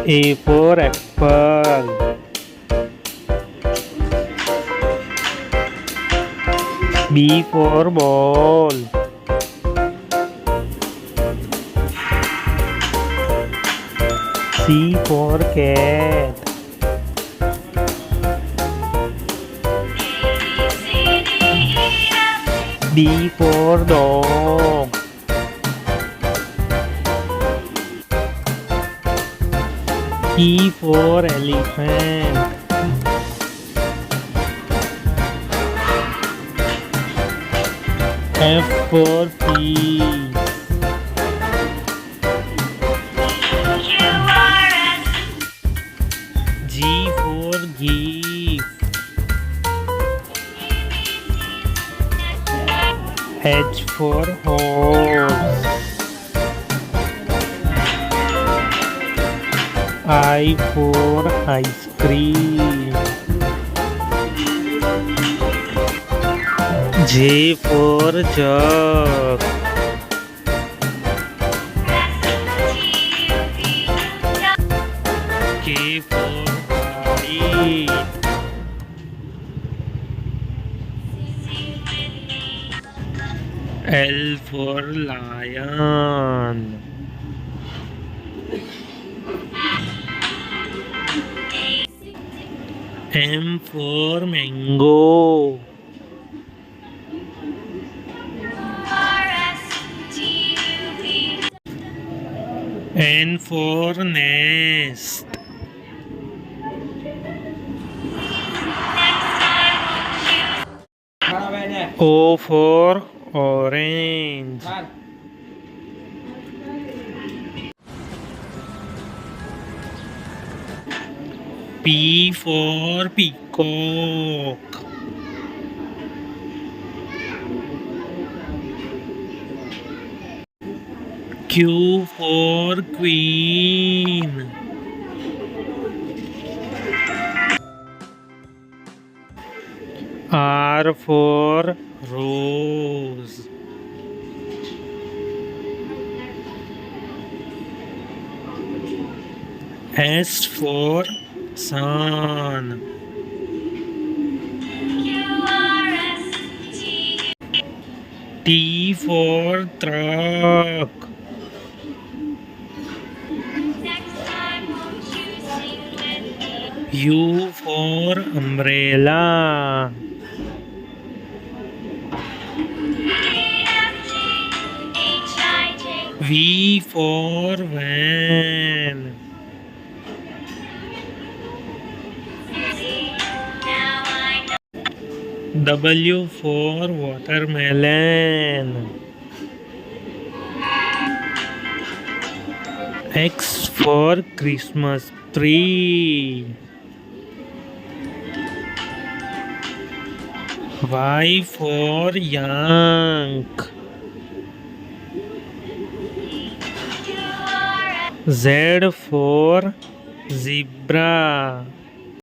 A for apple. B for ball. C for cat. D for dog. E for elephant. F for fish. G for gift. H for horse. I for ice cream. J for jug. K for kite. L for lion. M for mango. N for nest. O for orange. P for peacock. Q for queen. R for rose. S for sun. T for truck. U for umbrella. V for van. W for watermelon. X for Christmas tree. Y for yank. Z for zebra.